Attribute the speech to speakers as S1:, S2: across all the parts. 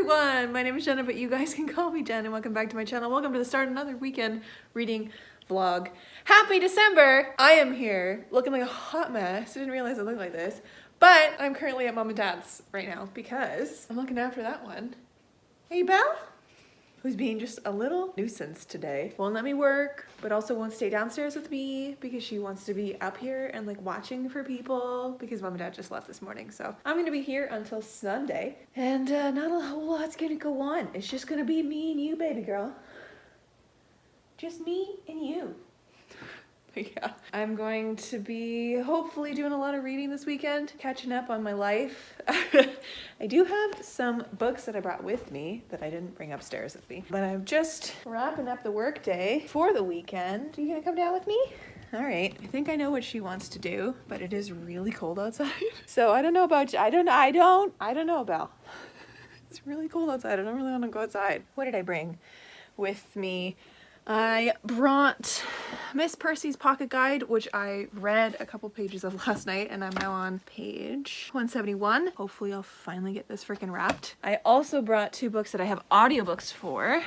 S1: everyone, my name is Jenna, but you guys can call me Jen, and welcome back to my channel. Welcome to the start of another weekend reading vlog. Happy December! I am here looking like a hot mess. I didn't realize I looked like this, but I'm currently at mom and dad's right now because I'm looking after that one. Hey, Belle? Who's being just a little nuisance today. Won't let me work, but also won't stay downstairs with me because she wants to be up here and like watching for people because mom and dad just left this morning. So I'm gonna be here until Sunday, and not a whole lot's gonna go on. It's just gonna be me and you, baby girl. Just me and you. Yeah, I'm going to be hopefully doing a lot of reading this weekend, catching up on my life. I do have some books that I brought with me that I didn't bring upstairs with me, but I'm just wrapping up the work day for the weekend. Are you gonna come down with me? All right, I think I know what she wants to do, but it is really cold outside. So I don't know about you. I don't know, Belle. It's really cold outside. I don't really want to go outside. What did I bring with me? I brought Miss Percy's Pocket Guide, which I read a couple pages of last night, and I'm now on page 171. Hopefully I'll finally get this freaking wrapped. I also brought two books that I have audiobooks for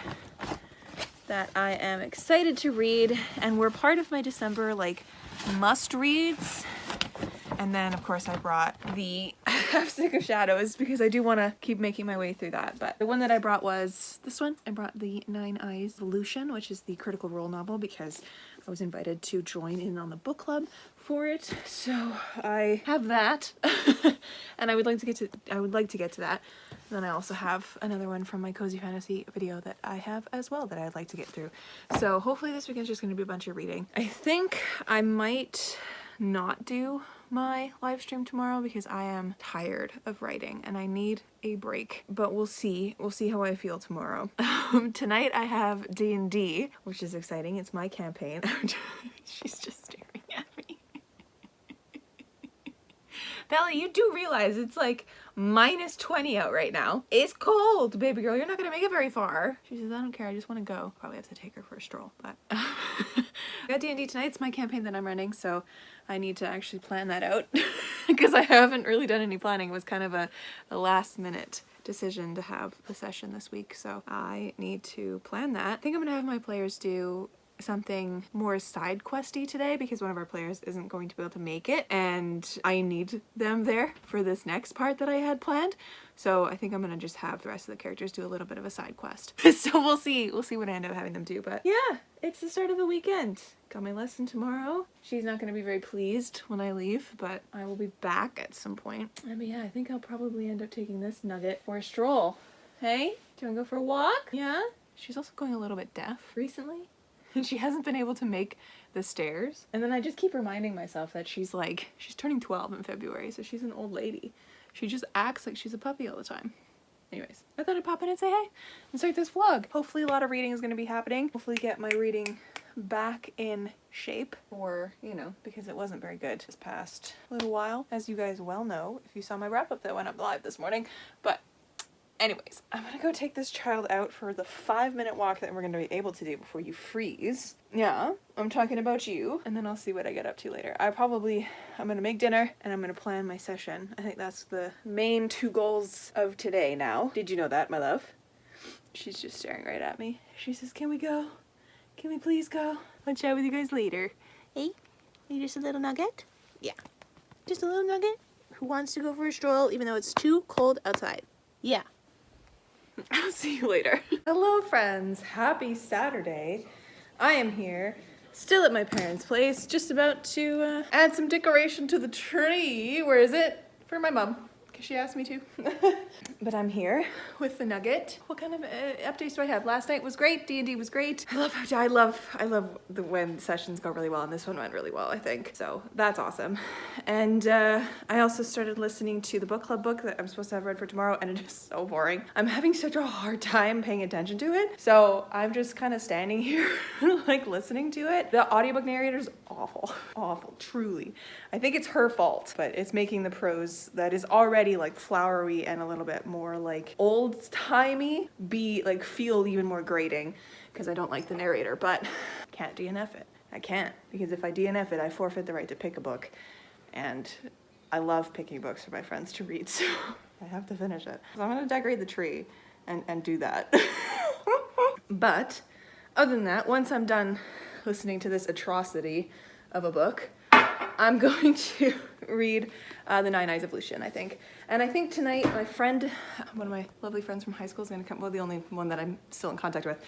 S1: that I am excited to read, and were part of my December like must reads. And then of course I brought the Half Sick of Shadows because I do want to keep making my way through that. But the one that I brought was this one. I brought the Nine Eyes Evolution, which is the Critical Role novel, because I was invited to join in on the book club for it. So I have that, and I would like to get to that. And then I also have another one from my Cozy Fantasy video that I have as well that I'd like to get through. So hopefully this weekend's just going to be a bunch of reading. I think I might not do my live stream tomorrow because I am tired of writing and I need a break, but we'll see how I feel tomorrow. Tonight I have D&D, which is exciting. It's my campaign. She's just staring at me. Bella, you do realize it's like -20 out right now. It's cold, baby girl. You're not gonna make it very far. She says, I don't care. I just want to go. Probably have to take her for a stroll, but I got D&D tonight. It's my campaign that I'm running, so I need to actually plan that out because I haven't really done any planning. It was kind of a last minute decision to have the session this week, so I need to plan that. I think I'm gonna have my players do something more side questy today because one of our players isn't going to be able to make it, and I need them there for this next part that I had planned. So I think I'm gonna just have the rest of the characters do a little bit of a side quest. So we'll see what I end up having them do. But yeah, it's the start of the weekend. Got my lesson tomorrow. She's not gonna be very pleased when I leave, but I will be back at some point. I mean, yeah, I think I'll probably end up taking this nugget for a stroll. Hey, do you wanna go for a walk? Yeah? She's also going a little bit deaf recently, and she hasn't been able to make the stairs. And then I just keep reminding myself that she's turning 12 in February, so she's an old lady. She just acts like she's a puppy all the time. Anyways, I thought I'd pop in and say hey and start this vlog. Hopefully a lot of reading is going to be happening. Hopefully get my reading back in shape, or, you know, because it wasn't very good this past little while, as you guys well know if you saw my wrap up that went up live this morning. But anyways, I'm gonna go take this child out for the 5-minute walk that we're gonna be able to do before you freeze. Yeah, I'm talking about you. And then I'll see what I get up to later. I'm gonna make dinner and I'm gonna plan my session. I think that's the main 2 goals of today now. Did you know that, my love? She's just staring right at me. She says, can we go? Can we please go? I'll chat with you guys later. Hey, you just a little nugget? Yeah, just a little nugget who wants to go for a stroll even though it's too cold outside. Yeah. I'll see you later. Hello friends, happy Saturday. I am here, still at my parents' place, just about to add some decoration to the tree. Where is it? For my mom, because she asked me to. But I'm here with the nugget. What kind of updates do I have? Last night was great, D&D was great. I love when sessions go really well, and this one went really well, I think. So that's awesome. And I also started listening to the book club book that I'm supposed to have read for tomorrow, and it is so boring. I'm having such a hard time paying attention to it. So I'm just kind of standing here like listening to it. The audiobook narrator is awful, truly. I think it's her fault, but it's making the prose that is already like flowery and a little bit more like old-timey feel even more grating because I don't like the narrator, but can't DNF it. I can't, because if I DNF it, I forfeit the right to pick a book, and I love picking books for my friends to read, so I have to finish it. So I'm gonna decorate the tree and do that. But other than that, once I'm done listening to this atrocity of a book, I'm going to read The Nine Eyes of Lucian, I think. And I think tonight my friend, one of my lovely friends from high school is going to come, well, the only one that I'm still in contact with,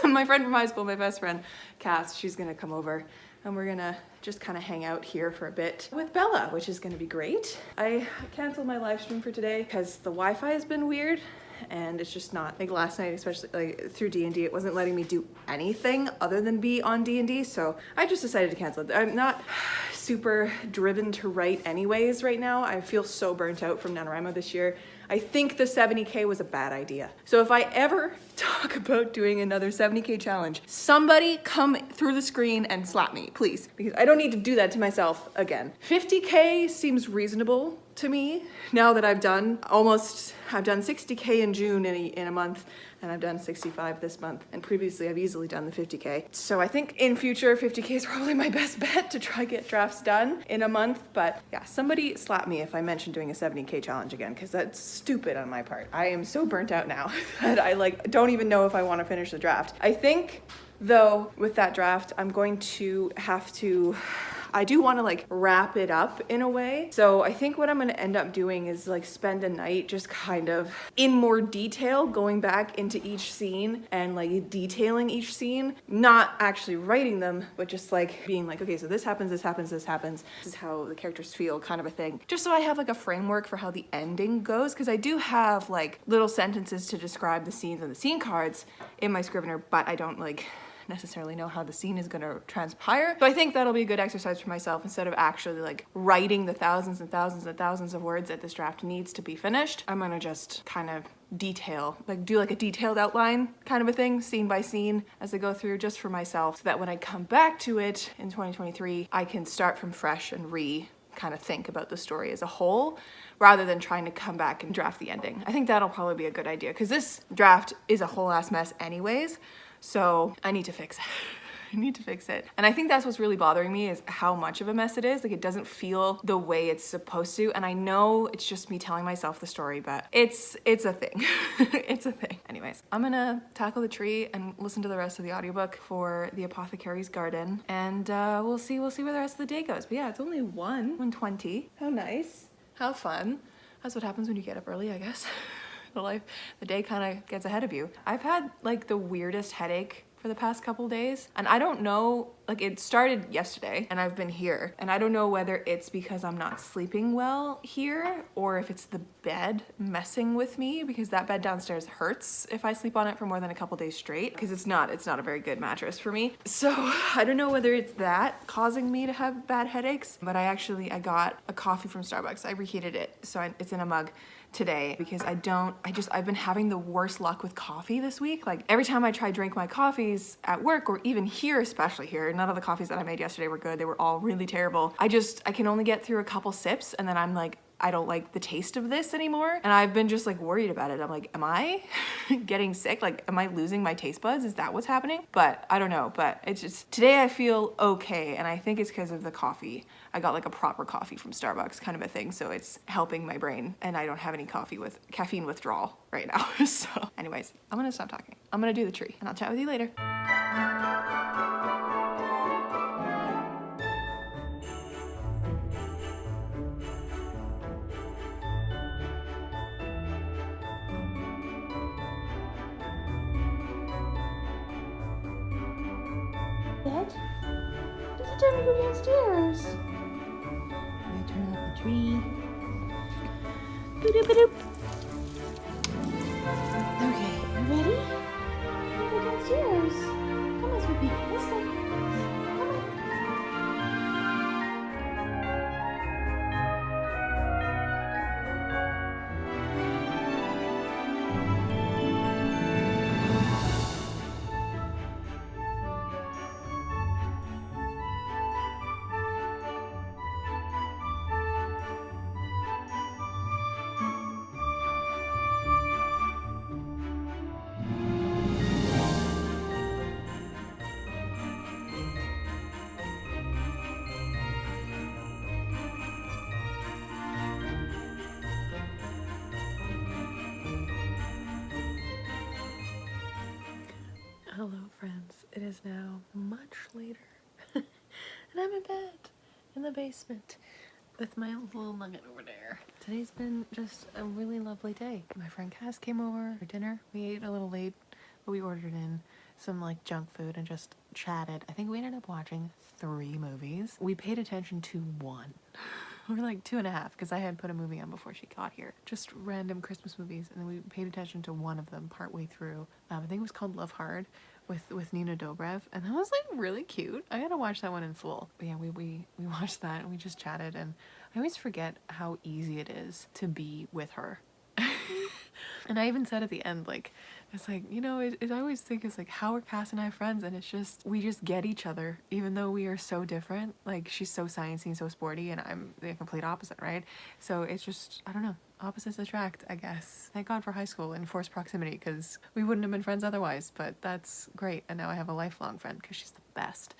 S1: my friend from high school, my best friend, Cass, she's going to come over and we're going to just kind of hang out here for a bit with Bella, which is going to be great. I canceled my live stream for today because the Wi-Fi has been weird. And it's just not, like last night, especially like through D&D, it wasn't letting me do anything other than be on D&D, so I just decided to cancel it. I'm not super driven to write anyways right now. I feel so burnt out from NaNoWriMo this year. I think the 70K was a bad idea. So if I ever talk about doing another 70K challenge, somebody come through the screen and slap me, please, because I don't need to do that to myself again. 50K seems reasonable to me now that I've done 60K in June in a month, and I've done 65 this month, and previously I've easily done the 50K. So I think in future 50K is probably my best bet to try get drafts done in a month. But yeah, somebody slap me if I mention doing a 70K challenge again, because that's stupid on my part. I am so burnt out now that I don't even know if I want to finish the draft. I think though with that draft I'm going to have to, I do want to like wrap it up in a way. So I think what I'm going to end up doing is like spend a night just kind of in more detail going back into each scene and like detailing each scene, not actually writing them, but just like being like, okay, so this happens, this happens, this happens. This is how the characters feel, kind of a thing. Just so I have like a framework for how the ending goes, because I do have like little sentences to describe the scenes and the scene cards in my Scrivener, but I don't like necessarily know how the scene is going to transpire. So I think that'll be a good exercise for myself instead of actually like writing the thousands and thousands and thousands of words that this draft needs to be finished. I'm going to just kind of detail, like do like a detailed outline kind of a thing, scene by scene as I go through, just for myself, so that when I come back to it in 2023, I can start from fresh and kind of think about the story as a whole, rather than trying to come back and draft the ending. I think that'll probably be a good idea, because this draft is a whole ass mess anyways. So I need to fix it. I need to fix it. And I think that's what's really bothering me, is how much of a mess it is. Like, it doesn't feel the way it's supposed to. And I know it's just me telling myself the story, but it's a thing. It's a thing. Anyways, I'm gonna tackle the tree and listen to the rest of the audiobook for The Apothecary's Garden. And we'll see where the rest of the day goes. But yeah, it's only 1:20. How nice. How fun. That's what happens when you get up early, I guess. The day kind of gets ahead of you. I've had like the weirdest headache for the past couple days, and I don't know, like it started yesterday and I've been here, and I don't know whether it's because I'm not sleeping well here or if it's the bed messing with me, because that bed downstairs hurts if I sleep on it for more than a couple days straight, because it's not a very good mattress for me. So I don't know whether it's that causing me to have bad headaches, but I got a coffee from Starbucks. I reheated it, so it's in a mug today, because I've been having the worst luck with coffee this week. Like every time I try to drink my coffees at work, or even here, especially here, none of the coffees that I made yesterday were good. They were all really terrible. I can only get through a couple sips, and then I'm like, I don't like the taste of this anymore. And I've been just like worried about it. I'm like, am I getting sick? Like, am I losing my taste buds? Is that what's happening? But I don't know. But it's just, today I feel okay. And I think it's because of the coffee. I got like a proper coffee from Starbucks kind of a thing. So it's helping my brain, and I don't have any caffeine withdrawal right now. So anyways, I'm gonna stop talking. I'm gonna do the tree, and I'll chat with you later. Dad? Is it time to go downstairs? I'm gonna turn off the tree. Boop-a-boop. Okay, you ready? I'm gonna go downstairs. Come on, sweetie. Let's go. Come on. It is now much later. And I'm in bed in the basement with my little nugget over there. Today's been just a really lovely day. My friend Cass came over for dinner. We ate a little late, but we ordered in some like junk food and just chatted. I think we ended up watching 3 movies. We paid attention to 1. Or like 2.5, because I had put a movie on before she got here. Just random Christmas movies, and then we paid attention to one of them partway through. I think it was called Love Hard with Nina Dobrev, and that was like really cute. I gotta watch that one in full. But yeah, we watched that and we just chatted, and I always forget how easy it is to be with her. And I even said at the end, like, it's like, you know, I always think it's like, how are Cass and I friends? And it's just, we just get each other, even though we are so different. Like, she's so sciencey and so sporty, and I'm the complete opposite, right? So it's just, I don't know, opposites attract, I guess. Thank God for high school and forced proximity, because we wouldn't have been friends otherwise, but that's great. And now I have a lifelong friend, because she's the best.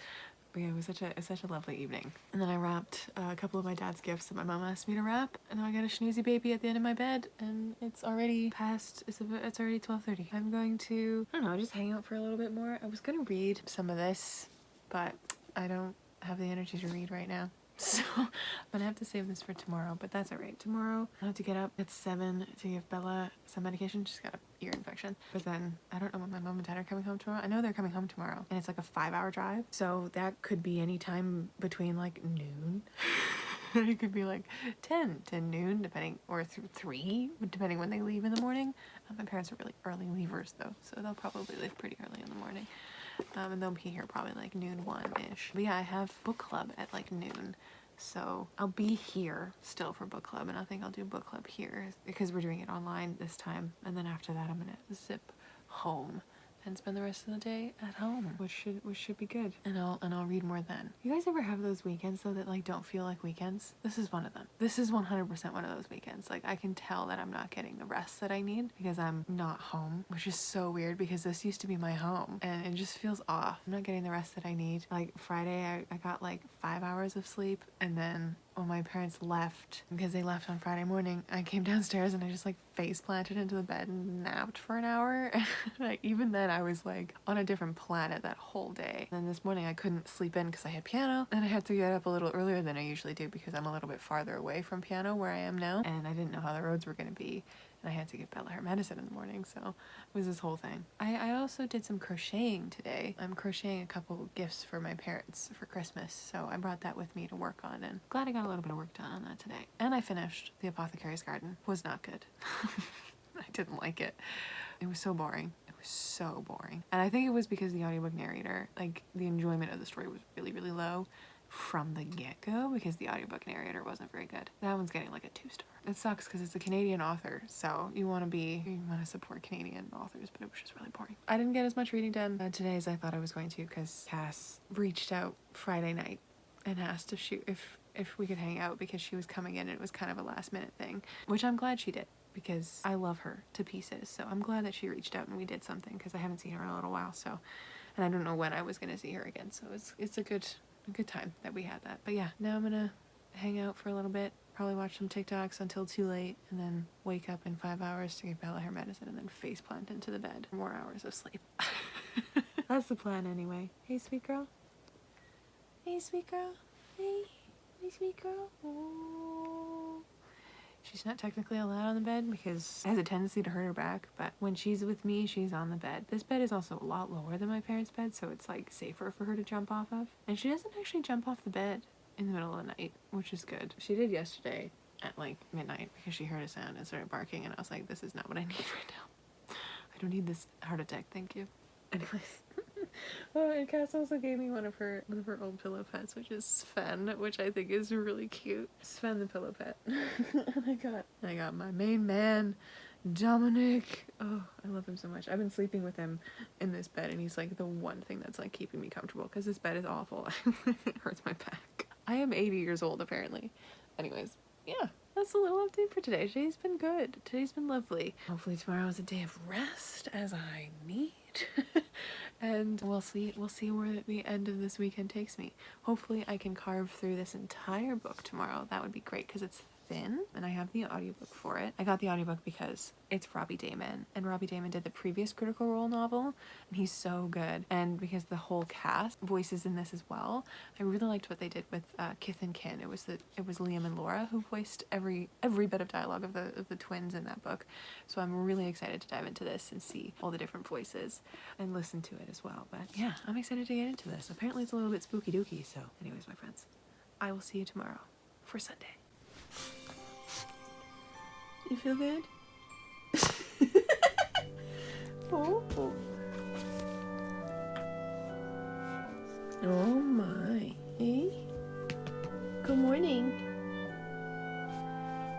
S1: But yeah, it was such a lovely evening. And then I wrapped a couple of my dad's gifts that my mom asked me to wrap, and now I got a snoozy baby at the end of my bed, and it's already past, it's already 12:30. I'm going to, I don't know, just hang out for a little bit more. I was gonna read some of this, but I don't have the energy to read right now. So I'm gonna have to save this for tomorrow, but that's all right. Tomorrow I have to get up at 7 to give Bella some medication. She's got an ear infection. But then I don't know when my mom and dad are coming home tomorrow. I know they're coming home tomorrow, and it's like a 5-hour drive. So that could be any time between like noon. It could be like 10 to noon, depending, or 3, depending when they leave in the morning. My parents are really early leavers though, so they'll probably leave pretty early in the morning. And they'll be here probably like noon 1-ish. But yeah, I have book club at like noon. So I'll be here still for book club, and I think I'll do book club here because we're doing it online this time. And then after that, I'm gonna zip home and spend the rest of the day at home, which should be good. And I'll read more then. You guys ever have those weekends though that like don't feel like weekends? This is one of them. This is 100% one of those weekends. Like I can tell that I'm not getting the rest that I need because I'm not home, which is so weird because this used to be my home and it just feels off. I'm not getting the rest that I need. Like Friday, I got like 5 hours of sleep, and then when my parents left, because they left on Friday morning, I came downstairs and I just like face planted into the bed and napped for an hour. Like, even then I was like on a different planet that whole day. And then this morning I couldn't sleep in because I had piano, and I had to get up a little earlier than I usually do because I'm a little bit farther away from piano where I am now, and I didn't know how the roads were going to be. And I had to give Bella her medicine in the morning, so it was this whole thing. I also did some crocheting today. I'm crocheting a couple gifts for my parents for Christmas, so I brought that with me to work on, and glad I got a little bit of work done on that today. And I finished The Apothecary's Garden. Was not good. I didn't like it. It was so boring. It was so boring. And I think it was because the audiobook narrator, like, the enjoyment of the story was really, really low from the get-go because the audiobook narrator wasn't very good. That one's getting like a 2-star. It sucks because it's a Canadian author, so you want to support Canadian authors, but it was just really boring. I didn't get as much reading done today as I thought I was going to because Cass reached out Friday night and asked if we could hang out because she was coming in, and it was kind of a last minute thing, which I'm glad she did because I love her to pieces. So I'm glad that she reached out and we did something because I haven't seen her in a little while. So, and I don't know when I was going to see her again. So it's a good time that we had that. But yeah, now I'm gonna hang out for a little bit, probably watch some TikToks until too late, and then wake up in 5 hours to give Bella her medicine, and then face plant into the bed for more hours of sleep. That's the plan anyway. Hey, sweet girl. Hey, sweet girl. Hey, sweet girl. Oh. She's not technically allowed on the bed because it has a tendency to hurt her back, but when she's with me, she's on the bed. This bed is also a lot lower than my parents' bed, so it's like safer for her to jump off of. And she doesn't actually jump off the bed in the middle of the night, which is good. She did yesterday at like midnight because she heard a sound and started barking, and I was like, this is not what I need right now. I don't need this heart attack, thank you. Anyways. Oh, and Cass also gave me one of her old pillow pets, which is Sven, which I think is really cute. Sven the pillow pet. And I got my main man, Dominic. Oh, I love him so much. I've been sleeping with him in this bed, and he's like the one thing that's like keeping me comfortable because this bed is awful. It hurts my back. I am 80 years old apparently. Anyways, yeah. That's a little update for today. Today's been good. Today's been lovely. Hopefully tomorrow is a day of rest as I need. And we'll see where the end of this weekend takes me. Hopefully I can carve through this entire book tomorrow. That would be great because it's Finn, and I have the audiobook for it. I got the audiobook because it's Robbie Daymond, and Robbie Daymond did the previous Critical Role novel, and he's so good. And because the whole cast voices in this as well, I really liked what they did with Kith and Kin. It was Liam and Laura who voiced every bit of dialogue of the twins in that book. So I'm really excited to dive into this and see all the different voices and listen to it as well. But yeah, I'm excited to get into this. Apparently it's a little bit spooky dooky. So anyways, my friends, I will see you tomorrow for Sunday. You feel good? Oh. Oh my. Hey? Good morning.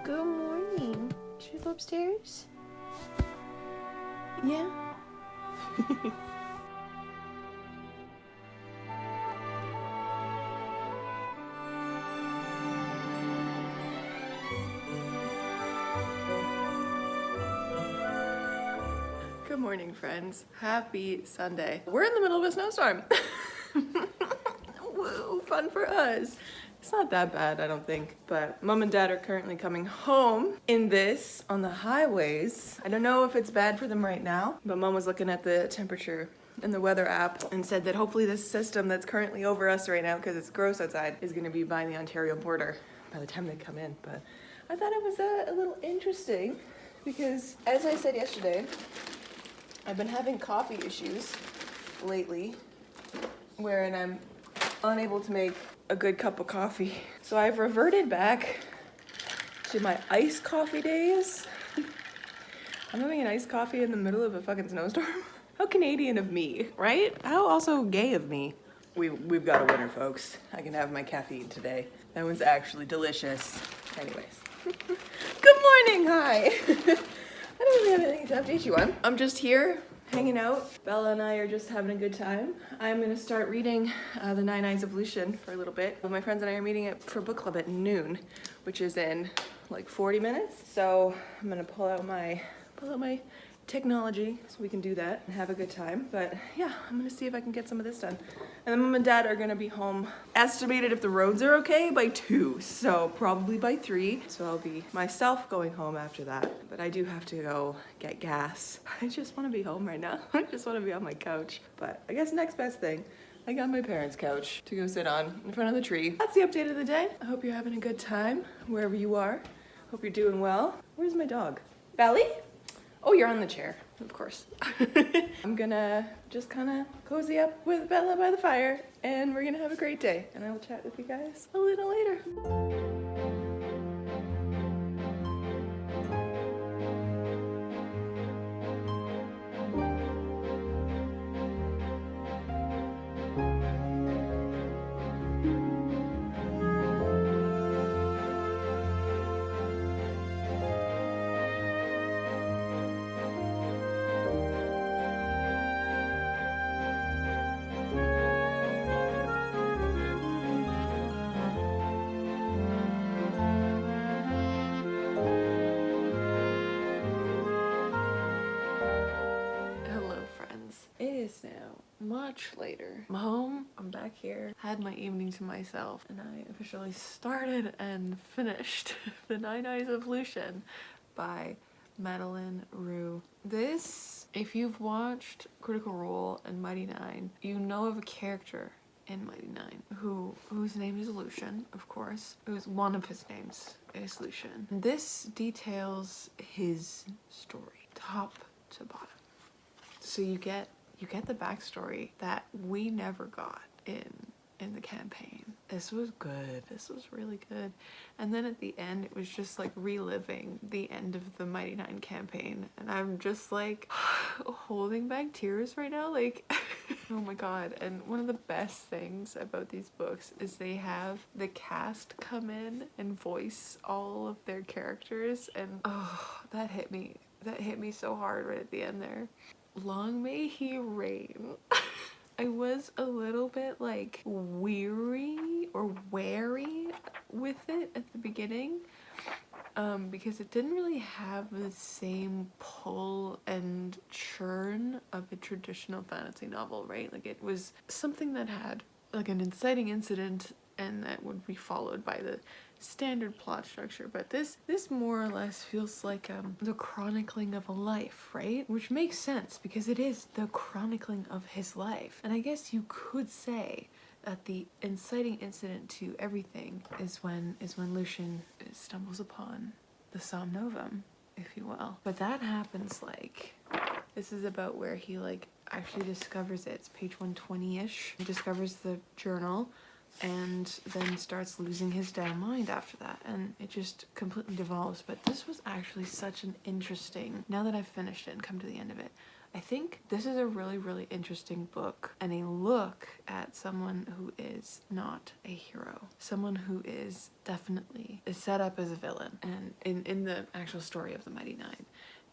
S1: Good morning. Should we go upstairs? Yeah? Good morning, friends. Happy Sunday. We're in the middle of a snowstorm. Woo, fun for us. It's not that bad, I don't think, but mom and dad are currently coming home in this on the highways. I don't know if it's bad for them right now, but mom was looking at the temperature in the weather app and said that hopefully this system that's currently over us right now, because it's gross outside, is going to be by the Ontario border by the time they come in. But I thought it was a little interesting because, as I said yesterday, I've been having coffee issues lately wherein I'm unable to make a good cup of coffee. So I've reverted back to my iced coffee days. I'm having an iced coffee in the middle of a fucking snowstorm. How Canadian of me, right? How also gay of me. We've got a winner, folks. I can have my caffeine today. That was actually delicious. Anyways. Good morning, hi. I don't really have anything to update you on. I'm just here hanging out. Bella and I are just having a good time. I'm gonna start reading The Nine Eyes of Lucian for a little bit. But my friends and I are meeting up for book club at noon, which is in like 40 minutes. So I'm gonna pull out my technology so we can do that and have a good time. But yeah, I'm gonna see if I can get some of this done. And then mom and dad are gonna be home, estimated if the roads are okay, by 2, so probably by 3. So I'll be myself going home after that. But I do have to go get gas. I just wanna be home right now. I just wanna be on my couch. But I guess next best thing, I got my parents' couch to go sit on in front of the tree. That's the update of the day. I hope you're having a good time wherever you are. Hope you're doing well. Where's my dog? Belly? Oh, you're on the chair, of course. I'm gonna just kind of cozy up with Bella by the fire, and we're gonna have a great day. And I will chat with you guys a little later. It is now much later. I'm home, I'm back here, had my evening to myself, and I officially started and finished The Nine Eyes of Lucian by Madeline Rue. This, if you've watched Critical Role and Mighty Nine, you know of a character in Mighty Nine whose name is Lucian, of course. One of his names is Lucian. This details his story, top to bottom. So you get the backstory that we never got in the campaign. This was good. This was really good. And then at the end, it was just like reliving the end of the Mighty Nine campaign. And I'm just like holding back tears right now. Like, oh my God. And one of the best things about these books is they have the cast come in and voice all of their characters. And oh, that hit me. That hit me so hard right at the end there. Long may he reign. I was a little bit like weary or wary with it at the beginning because it didn't really have the same pull and churn of a traditional fantasy novel, right? Like it was something that had like an inciting incident and that would be followed by the standard plot structure. But this more or less feels like the chronicling of a life, right? Which makes sense because it is the chronicling of his life. And I guess you could say that the inciting incident to everything is when Lucian stumbles upon the Somnovum, if you will. But that happens like, this is about where he like actually discovers it. It's page 120-ish. He discovers the journal and then starts losing his damn mind after that, and it just completely devolves. But this was actually such an interesting, now that I've finished it and come to the end of it, I think this is a really, really interesting book and a look at someone who is not a hero. Someone who is definitely set up as a villain, and in the actual story of the Mighty Nine.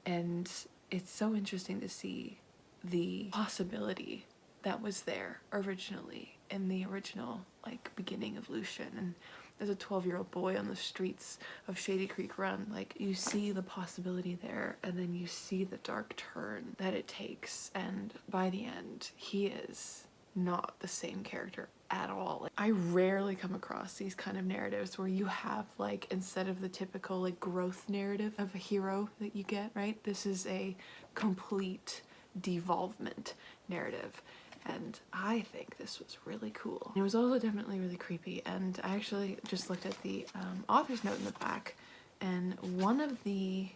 S1: And it's so interesting to see the possibility that was there originally in the original like beginning of Lucian. And as a 12-year-old boy on the streets of Shady Creek Run, like you see the possibility there, and then you see the dark turn that it takes, and by the end he is not the same character at all. Like, I rarely come across these kind of narratives where you have like, instead of the typical like growth narrative of a hero that you get, right, this is a complete devolvement narrative. And I think this was really cool. It was also definitely really creepy. And I actually just looked at the author's note in the back, and one of the,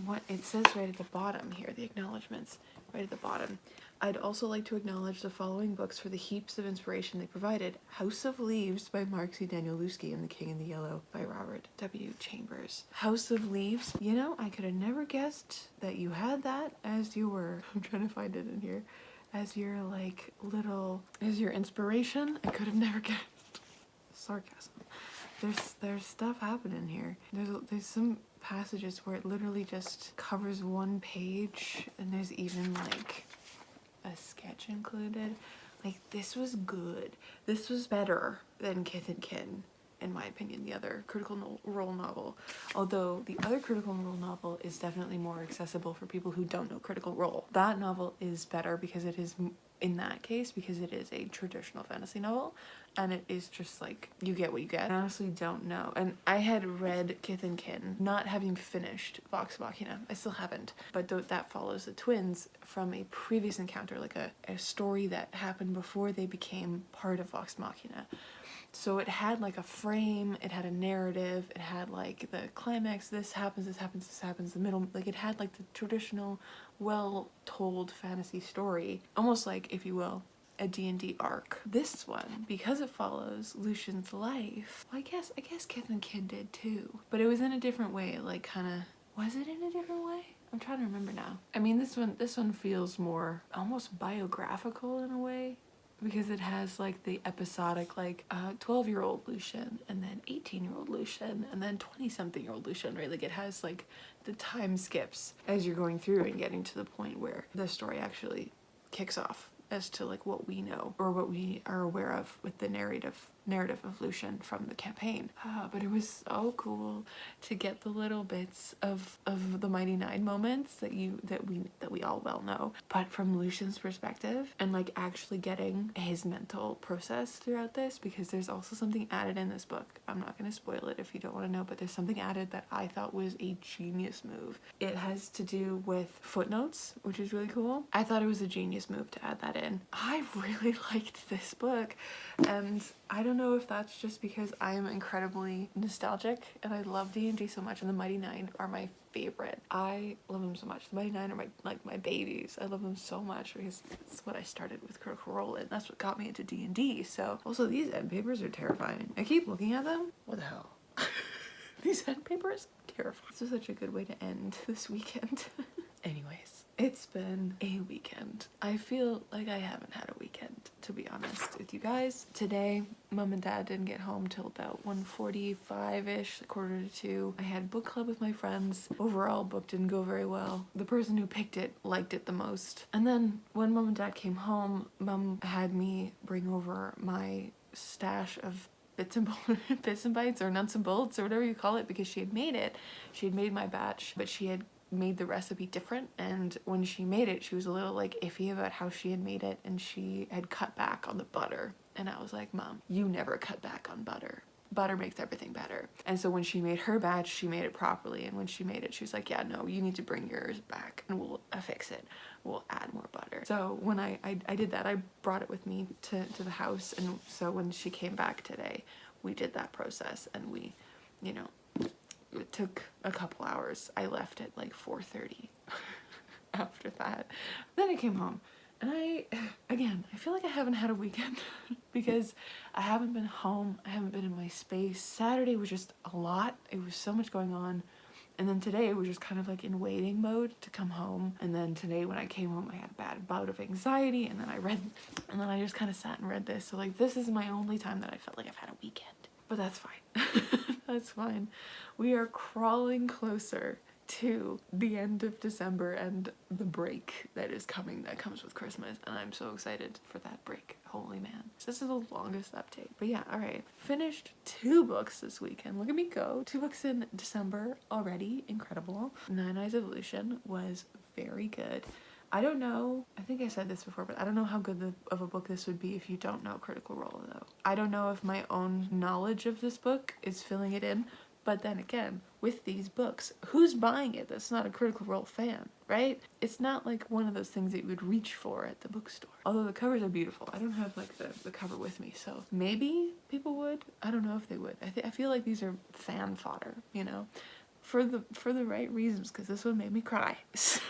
S1: what it says right at the bottom here, the acknowledgements right at the bottom. I'd also like to acknowledge the following books for the heaps of inspiration they provided. House of Leaves by Mark C. Danielewski and The King in the Yellow by Robert W. Chambers. House of Leaves, you know, I could have never guessed that you had that as your, I'm trying to find it in here, as your like little, as your inspiration. I could have never guessed. Sarcasm. There's stuff happening here. There's some passages where it literally just covers one page, and there's even like a sketch included. Like, this was good. This was better than Kith and Kin, in my opinion, the other Critical Role novel. Although the other Critical Role novel is definitely more accessible for people who don't know Critical Role. That novel is better because it is, in that case, because it is a traditional fantasy novel, and it is just like, you get what you get. I honestly don't know. And I had read Kith and Kin, not having finished Vox Machina. I still haven't. But that follows the twins from a previous encounter, like a story that happened before they became part of Vox Machina. So it had like a frame, it had a narrative, it had like the climax, this happens, this happens, this happens, the middle, like it had like the traditional, well-told fantasy story, almost like, if you will, a D&D arc. This one, because it follows Lucian's life, well, I guess Kith and Kin did too, but it was in a different way, like kind of, was it in a different way? I'm trying to remember now. I mean, this one feels more almost biographical in a way, because it has like the episodic, like 12-year-old Lucian, and then 18-year-old Lucian, and then 20-something-year-old Lucian, right? Like, it has like the time skips as you're going through and getting to the point where the story actually kicks off as to like what we know or what we are aware of with the narrative of Lucian from the campaign. But it was so cool to get the little bits of the Mighty Nine moments that we all well know, but from Lucian's perspective, and like actually getting his mental process throughout this, because there's also something added in this book. I'm not going to spoil it if you don't want to know, but there's something added that I thought was a genius move. It has to do with footnotes, which is really cool. I thought it was a genius move to add that in. I really liked this book, and I don't know if that's just because I am incredibly nostalgic and I love D&D so much, and the Mighty Nine are my favorite. I love them so much. The Mighty Nine are my babies. I love them so much because it's what I started with Critical Role, and that's what got me into D&D. So also, these end papers are terrifying. I keep looking at them. What the hell? These end papers? Terrifying. This was such a good way to end this weekend. Anyways, it's been a weekend. I feel like I haven't had a weekend, to be honest with you guys. Today, Mom and Dad didn't get home till about 1:45-ish, 1:45. I had book club with my friends. Overall, book didn't go very well. The person who picked it liked it the most. And then when Mom and Dad came home, Mom had me bring over my stash of bits and bites, or nuts and bolts, or whatever you call it, because she had made it. She had made my batch, but she had made the recipe different, and when she made it, she was a little like iffy about how she had made it, and she had cut back on the butter. And I was like, Mom, you never cut back on butter. Butter makes everything better. And so when she made her batch, she made it properly. And when she made it, she was like, yeah, no, you need to bring yours back and we'll fix it. We'll add more butter. So when I did that, I brought it with me to the house. And so when she came back today, we did that process, and we, you know, it took a couple hours. I left at like 4:30 after that. Then I came home. And I feel like I haven't had a weekend because I haven't been home. I haven't been in my space. Saturday was just a lot. It was so much going on. And then today it was just kind of like in waiting mode to come home. And then today when I came home, I had a bad bout of anxiety. And then I just kind of sat and read this. So like, this is my only time that I felt like I've had a weekend. But that's fine. That's fine. We are crawling closer to the end of December and the break that is coming, that comes with Christmas, and I'm so excited for that break. Holy man. So this is the longest update. But yeah, alright. Finished 2 books this weekend. Look at me go. 2 books in December already. Incredible. Nine Eyes Evolution was very good. I don't know, I think I said this before, but I don't know how good of a book this would be if you don't know Critical Role, though. I don't know if my own knowledge of this book is filling it in. But then again, with these books, who's buying it that's not a Critical Role fan, right? It's not like one of those things that you would reach for at the bookstore. Although the covers are beautiful. I don't have like the cover with me, so maybe people would. I don't know if they would. I feel like these are fan fodder, you know? For the right reasons, because this one made me cry. So,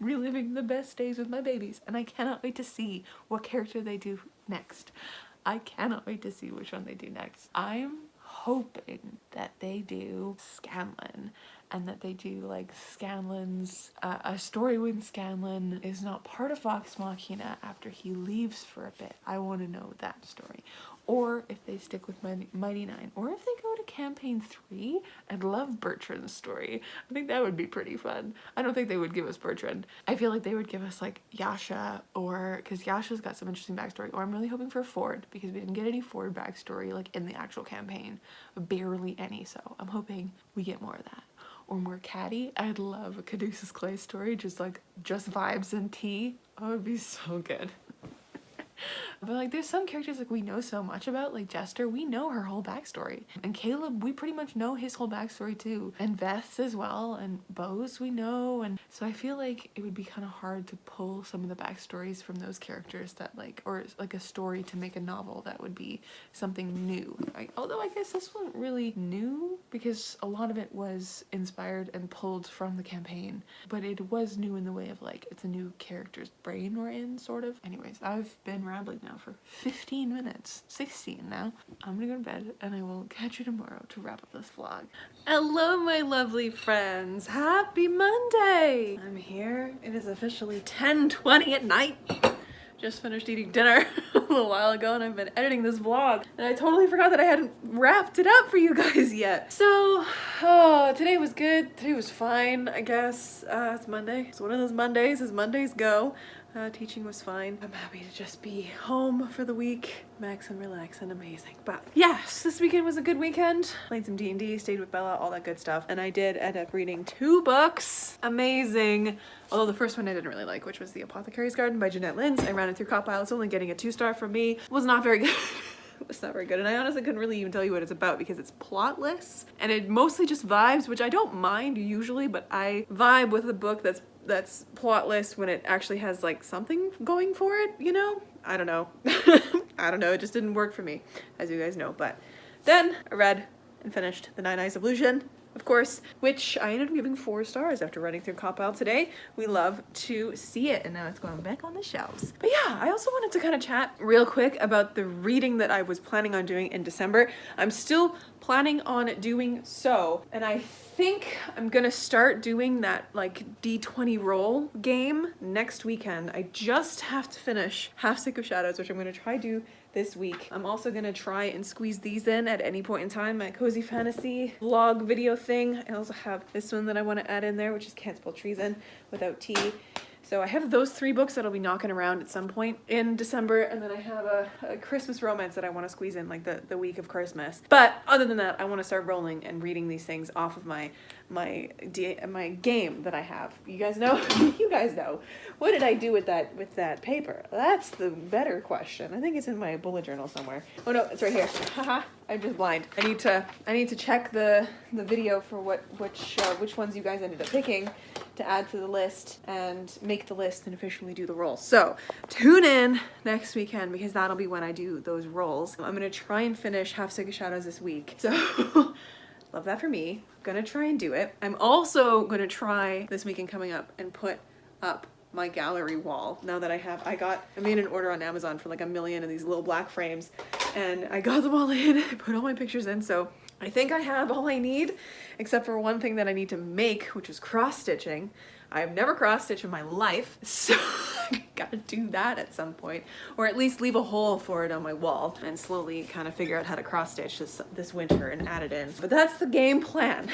S1: reliving the best days with my babies, and I cannot wait to see what character they do next. I cannot wait to see which one they do next. I'm hoping that they do Scanlan, and that they do like Scanlan's a story when Scanlan is not part of Vox Machina after he leaves for a bit. I want to know that story. Or if they stick with Mighty Nine, or if they go to campaign 3. I'd love Bertrand's story. I think that would be pretty fun. I don't think they would give us Bertrand. I feel like they would give us like Yasha, or because Yasha's got some interesting backstory. Or I'm really hoping for Ford, because we didn't get any Ford backstory like in the actual campaign, barely any. So I'm hoping we get more of that. Or more Caddy. I'd love a Caduceus Clay story, just vibes and tea. Oh, it would be so good. But like, there's some characters like we know so much about, like Jester, we know her whole backstory. And Caleb, we pretty much know his whole backstory too. And Veth's as well, and Bose we know. And so I feel like it would be kind of hard to pull some of the backstories from those characters that like, or like a story to make a novel that would be something new. Although I guess this wasn't really new, because a lot of it was inspired and pulled from the campaign. But it was new in the way of like, it's a new character's brain we're in, sort of. Anyways, I've been rambling now for 15 minutes, 16 now. I'm gonna go to bed, and I will catch you tomorrow to wrap up this vlog. Hello, my lovely friends. Happy Monday. I'm here. It is officially 10:20 at night. Just finished eating dinner a little while ago, and I've been editing this vlog, and I totally forgot that I hadn't wrapped it up for you guys yet. So, today was good. Today was fine, I guess. It's Monday. It's one of those Mondays as Mondays go. Teaching was fine. I'm happy to just be home for the week. Max and relax and amazing. But yes, this weekend was a good weekend. Played some D&D, stayed with Bella, all that good stuff. And I did end up reading 2 books. Amazing. Although the first one I didn't really like, which was The Apothecary's Garden by Jeanette Linz. I ran it through Cop-Pile. It's only getting a 2-star from me. Was not very good. It's not very good, and I honestly couldn't really even tell you what it's about because it's plotless and it mostly just vibes, which I don't mind usually, but I vibe with a book that's plotless when it actually has like something going for it, you know? I don't know. I don't know, it just didn't work for me, as you guys know. But then I read and finished The Nine Eyes Evolution, of course, which I ended up giving 4 stars after running through Cop-Pile today. We love to see it, and now it's going back on the shelves. But yeah, I also wanted to kind of chat real quick about the reading that I was planning on doing in December. I'm still planning on doing so, and I think I'm gonna start doing that like D20 roll game next weekend. I just have to finish Half Sick of Shadows, which I'm gonna try do this week. I'm also gonna try and squeeze these in at any point in time. My Cozy Fantasy vlog video thing. I also have this one that I want to add in there, which is Can't Spell Treason Without Tea. So I have those 3 books that I'll be knocking around at some point in December, and then I have a Christmas romance that I want to squeeze in like the week of Christmas. But other than that, I want to start rolling and reading these things off of my my game that I have. You guys know? You guys know. What did I do with that paper? That's the better question. I think it's in my bullet journal somewhere. Oh no, it's right here. Haha, I'm just blind. I need to check the video for which ones you guys ended up picking to add to the list and make the list and officially do the rolls. So tune in next weekend because that'll be when I do those rolls. I'm gonna try and finish Half Sick of Shadows this week. So love that for me. Gonna try and do it. I'm also gonna try this weekend coming up and put up my gallery wall. Now that I made an order on Amazon for like 1 million of these little black frames, and I got them all in, I put all my pictures in, so I think I have all I need, except for one thing that I need to make, which is cross stitching. I've never cross stitched in my life, so I gotta do that at some point, or at least leave a hole for it on my wall and slowly kind of figure out how to cross stitch this winter and add it in. But that's the game plan.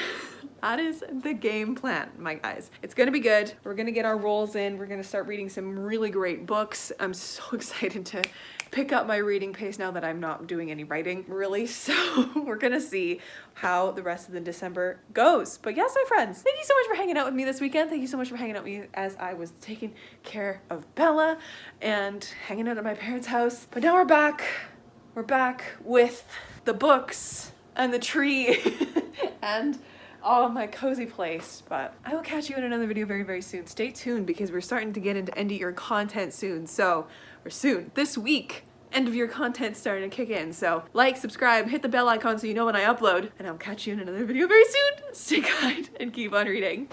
S1: That is the game plan, my guys. It's gonna be good. We're gonna get our rolls in. We're gonna start reading some really great books. I'm so excited to pick up my reading pace now that I'm not doing any writing, really. So we're gonna see how the rest of the December goes. But yes, my friends, thank you so much for hanging out with me this weekend. Thank you so much for hanging out with me as I was taking care of Bella and hanging out at my parents' house. But now we're back. We're back with the books and the tree and all my cozy place. But I will catch you in another video very, very soon. Stay tuned because we're starting to get into end of year content soon. Soon, this week, end of year content starting to kick in. So like, subscribe, hit the bell icon so you know when I upload, and I'll catch you in another video very soon. Stay kind and keep on reading.